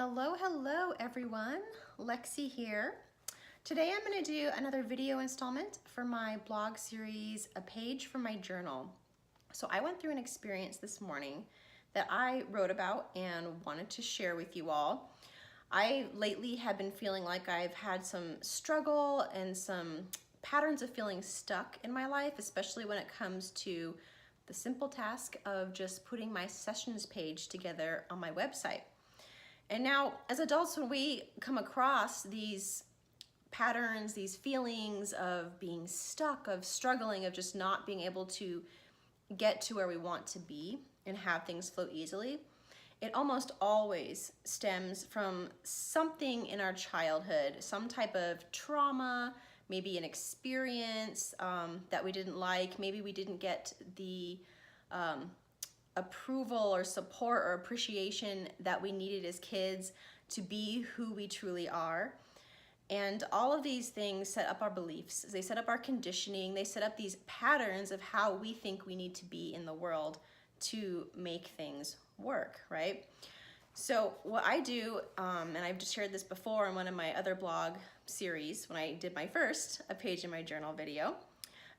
Hello everyone, Lexi here. Today I'm going to do another video installment for my blog series, A Page from My Journal. So I went through an experience this morning that I wrote about and wanted to share with you all. I lately have been feeling like I've had some struggle and some patterns of feeling stuck in my life, especially when it comes to the simple task of just putting my sessions page together on my website. And now, as adults, when we come across these patterns, these feelings of being stuck, of struggling, of just not being able to get to where we want to be and have things flow easily, it almost always stems from something in our childhood, some type of trauma, maybe an experience that we didn't like. Maybe we didn't get the approval or support or appreciation that we needed as kids to be who we truly are. And all of these things set up our beliefs. They set up our conditioning. They set up these patterns of how we think we need to be in the world to make things work, right? So what I do, and I've just shared this before in one of my other blog series when I did my first A Page in My Journal video,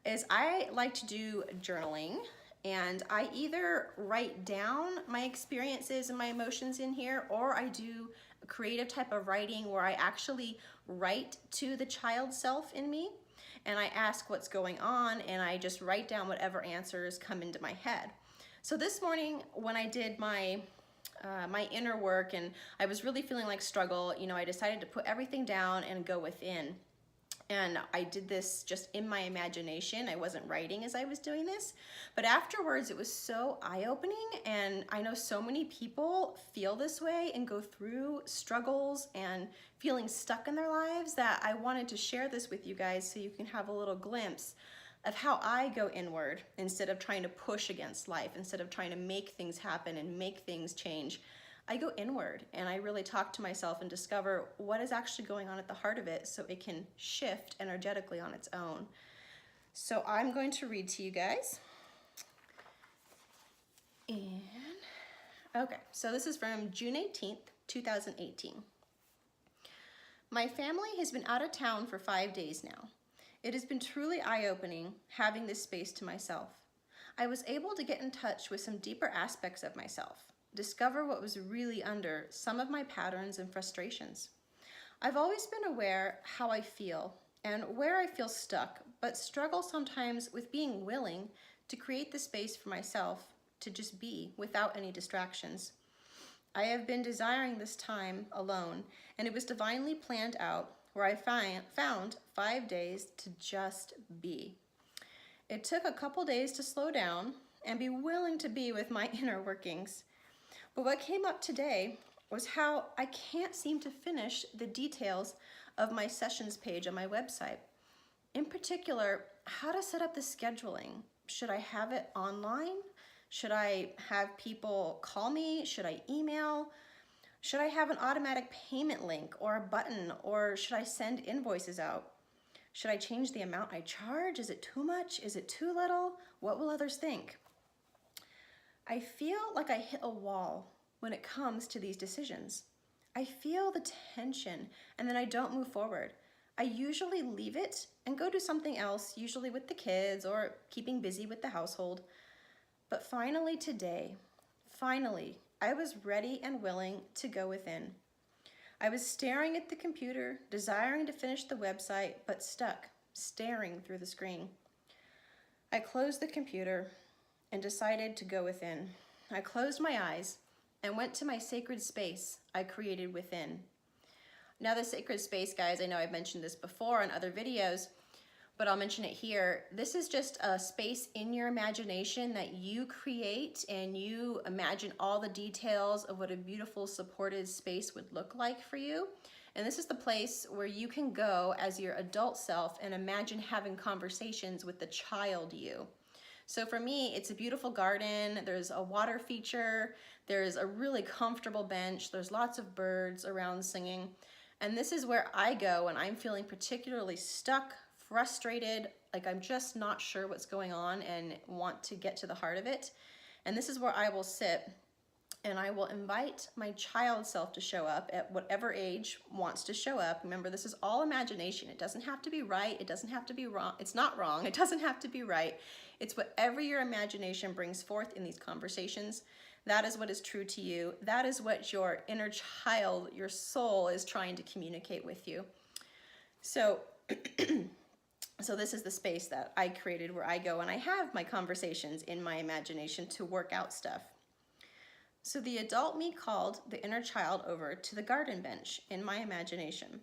is I like to do journaling. And I either write down my experiences and my emotions in here, or I do a creative type of writing where I actually write to the child self in me, and I ask what's going on, and I just write down whatever answers come into my head. So this morning when I did my inner work and I was really feeling like struggle, I decided to put everything down and go within. And I did this just in my imagination. I wasn't writing as I was doing this, but afterwards it was so eye-opening, and I know so many people feel this way and go through struggles and feeling stuck in their lives that I wanted to share this with you guys so you can have a little glimpse of how I go inward instead of trying to push against life, instead of trying to make things happen and make things change. I go inward and I really talk to myself and discover what is actually going on at the heart of it so it can shift energetically on its own. So I'm going to read to you guys. Okay, so this is from June 18th, 2018. My family has been out of town for 5 days now. It has been truly eye-opening having this space to myself. I was able to get in touch with some deeper aspects of myself, discover what was really under some of my patterns and frustrations. I've always been aware how I feel and where I feel stuck, but struggle sometimes with being willing to create the space for myself to just be without any distractions. I have been desiring this time alone, and it was divinely planned out where I found 5 days to just be. It took a couple days to slow down and be willing to be with my inner workings. But what came up today was how I can't seem to finish the details of my sessions page on my website. In particular, how to set up the scheduling. Should I have it online? Should I have people call me? Should I email? Should I have an automatic payment link or a button, or should I send invoices out? Should I change the amount I charge? Is it too much? Is it too little? What will others think? I feel like I hit a wall when it comes to these decisions. I feel the tension and then I don't move forward. I usually leave it and go do something else, usually with the kids or keeping busy with the household. But finally today, I was ready and willing to go within. I was staring at the computer, desiring to finish the website, but stuck, staring through the screen. I closed the computer and decided to go within. I closed my eyes and went to my sacred space I created within. Now the sacred space, guys, I know I've mentioned this before in other videos, but I'll mention it here. This is just a space in your imagination that you create, and you imagine all the details of what a beautiful supported space would look like for you. And this is the place where you can go as your adult self and imagine having conversations with the child you. So for me, it's a beautiful garden. There's a water feature. There's a really comfortable bench. There's lots of birds around singing. And this is where I go when I'm feeling particularly stuck, frustrated, like I'm just not sure what's going on and want to get to the heart of it. And this is where I will sit And I will invite my child self to show up at whatever age wants to show up. Remember, this is all imagination. It doesn't have to be right. It doesn't have to be wrong. It's not wrong. It doesn't have to be right. It's whatever your imagination brings forth in these conversations. That is what is true to you. That is what your inner child, your soul, is trying to communicate with you. So, so this is the space that I created where I go and I have my conversations in my imagination to work out stuff. So the adult me called the inner child over to the garden bench in my imagination.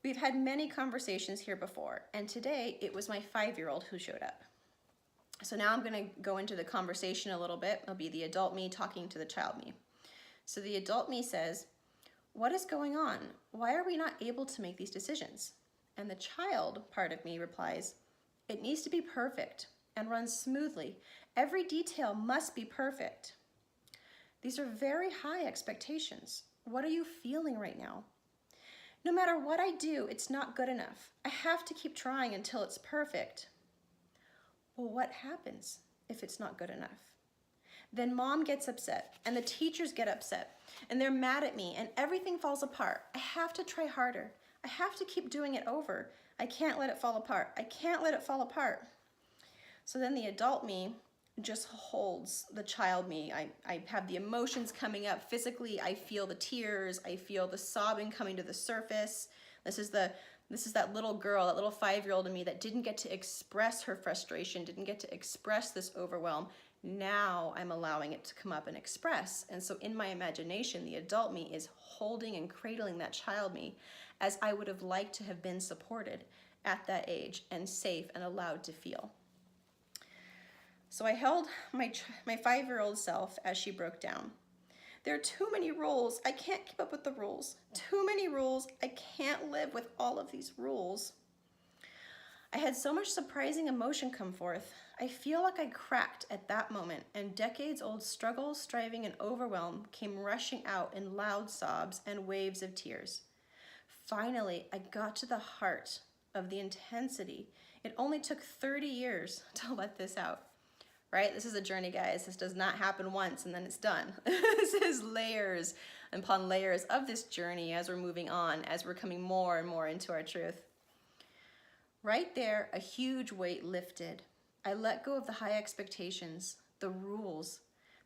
We've had many conversations here before, and today it was my 5-year-old who showed up. So now I'm going to go into the conversation a little bit. It'll be the adult me talking to the child me. So the adult me says, "What is going on? Why are we not able to make these decisions?" And the child part of me replies, "It needs to be perfect and run smoothly. Every detail must be perfect." These are very high expectations. What are you feeling right now? No matter what I do, it's not good enough. I have to keep trying until it's perfect. Well, what happens if it's not good enough? Then mom gets upset and the teachers get upset and they're mad at me and everything falls apart. I have to try harder. I have to keep doing it over. I can't let it fall apart. I can't let it fall apart. So then the adult me just holds the child me. I have the emotions coming up physically. I feel the tears. I feel the sobbing coming to the surface. This is that little girl, that little 5-year-old in me that didn't get to express her frustration, didn't get to express this overwhelm. Now I'm allowing it to come up and express. And so in my imagination, the adult me is holding and cradling that child me as I would have liked to have been supported at that age and safe and allowed to feel. So I held my 5-year-old self as she broke down. There are too many rules. I can't keep up with the rules. Too many rules. I can't live with all of these rules. I had so much surprising emotion come forth. I feel like I cracked at that moment, and decades-old struggle, striving, and overwhelm came rushing out in loud sobs and waves of tears. Finally, I got to the heart of the intensity. It only took 30 years to let this out. Right? This is a journey, guys. This does not happen once and then it's done. This is layers upon layers of this journey as we're moving on, as we're coming more and more into our truth. Right there, a huge weight lifted. I let go of the high expectations, the rules,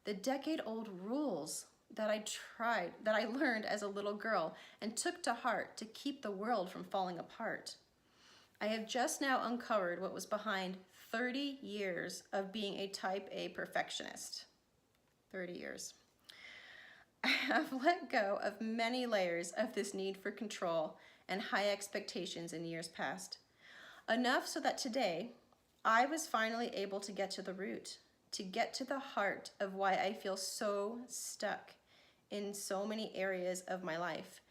the decade-old rules that I learned as a little girl and took to heart to keep the world from falling apart. I have just now uncovered what was behind 30 years of being a type A perfectionist. 30 years. I have let go of many layers of this need for control and high expectations in years past. Enough so that today, I was finally able to get to the root, to get to the heart of why I feel so stuck in so many areas of my life.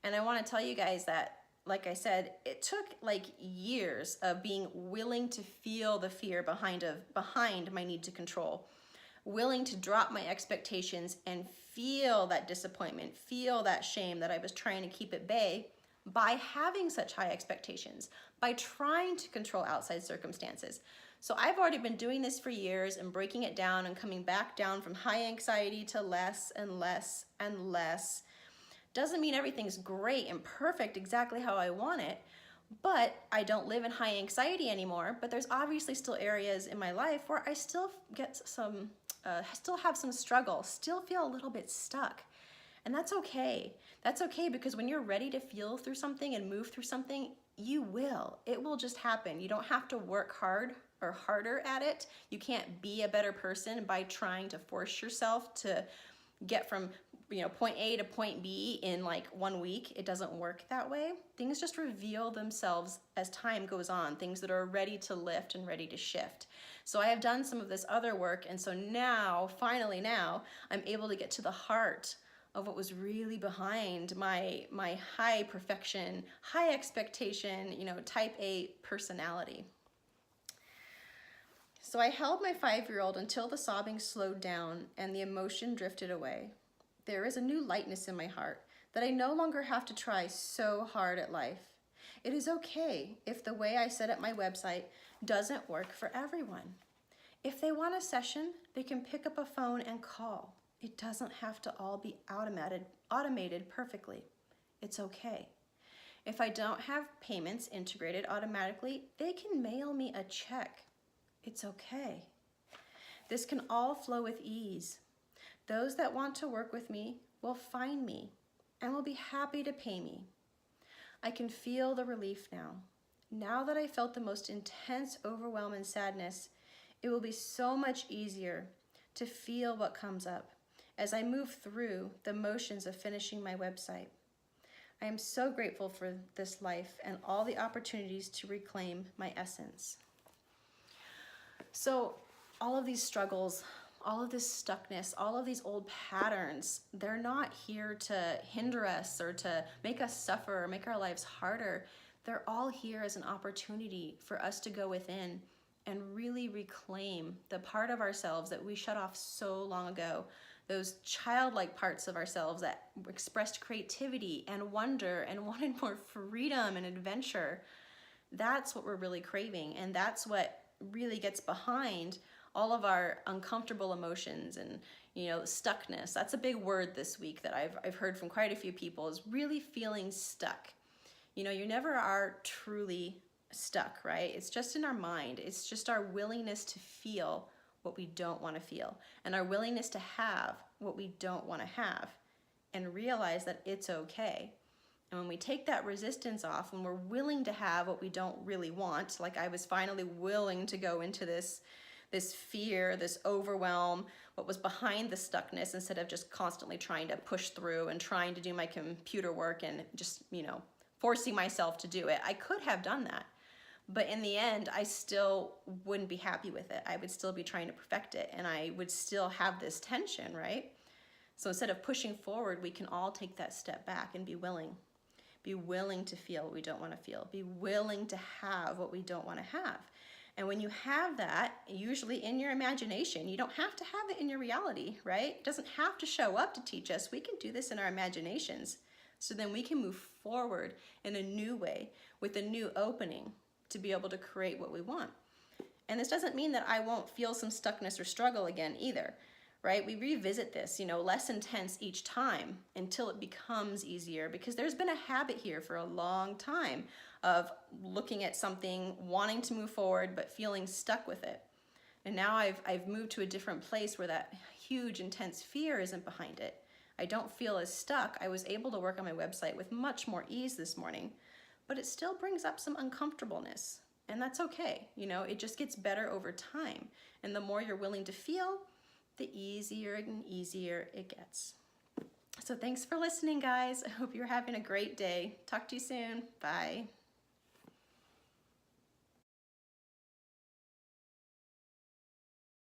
And I want to tell you guys that, like I said, it took like years of being willing to feel the fear behind my need to control, willing to drop my expectations and feel that disappointment, feel that shame that I was trying to keep at bay by having such high expectations, by trying to control outside circumstances. So I've already been doing this for years and breaking it down and coming back down from high anxiety to less and less and less. Doesn't mean everything's great and perfect exactly how I want it, but I don't live in high anxiety anymore. But there's obviously still areas in my life where I still get still have some struggle, still feel a little bit stuck. And that's okay. That's okay, because when you're ready to feel through something and move through something, you will. It will just happen. You don't have to work hard or harder at it. You can't be a better person by trying to force yourself to get from point A to point B in like 1 week. It doesn't work that way. Things just reveal themselves as time goes on, things that are ready to lift and ready to shift. So I have done some of this other work, and so now, finally now, I'm able to get to the heart of what was really behind my high perfection, high expectation, type A personality. So I held my 5-year-old until the sobbing slowed down and the emotion drifted away. There is a new lightness in my heart that I no longer have to try so hard at life. It is okay if the way I set up my website doesn't work for everyone. If they want a session, they can pick up a phone and call. It doesn't have to all be automated perfectly. It's okay. If I don't have payments integrated automatically, they can mail me a check. It's okay. This can all flow with ease. Those that want to work with me will find me and will be happy to pay me. I can feel the relief now. Now that I felt the most intense overwhelm and sadness, it will be so much easier to feel what comes up as I move through the motions of finishing my website. I am so grateful for this life and all the opportunities to reclaim my essence. So all of these struggles, all of this stuckness, all of these old patterns, they're not here to hinder us or to make us suffer or make our lives harder. They're all here as an opportunity for us to go within and really reclaim the part of ourselves that we shut off so long ago, those childlike parts of ourselves that expressed creativity and wonder and wanted more freedom and adventure. That's what we're really craving, and that's what really gets behind all of our uncomfortable emotions and, stuckness. That's a big word this week that I've heard from quite a few people, is really feeling stuck. You never are truly stuck, right? It's just in our mind. It's just our willingness to feel what we don't want to feel and our willingness to have what we don't want to have and realize that it's okay. And when we take that resistance off, when we're willing to have what we don't really want, like I was finally willing to go into this fear, this overwhelm, what was behind the stuckness, instead of just constantly trying to push through and trying to do my computer work and just, forcing myself to do it. I could have done that. But in the end, I still wouldn't be happy with it. I would still be trying to perfect it, and I would still have this tension, right? So instead of pushing forward, we can all take that step back and be willing. Be willing to feel what we don't want to feel. Be willing to have what we don't want to have. And when you have that, usually in your imagination, you don't have to have it in your reality, right? It doesn't have to show up to teach us. We can do this in our imaginations. So then we can move forward in a new way with a new opening to be able to create what we want. And this doesn't mean that I won't feel some stuckness or struggle again either, right? We revisit this, less intense each time until it becomes easier, because there's been a habit here for a long time of looking at something, wanting to move forward, but feeling stuck with it. And now I've moved to a different place where that huge, intense fear isn't behind it. I don't feel as stuck. I was able to work on my website with much more ease this morning, but it still brings up some uncomfortableness, and that's okay. It just gets better over time. And the more you're willing to feel, the easier and easier it gets. So thanks for listening, guys. I hope you're having a great day. Talk to you soon. Bye.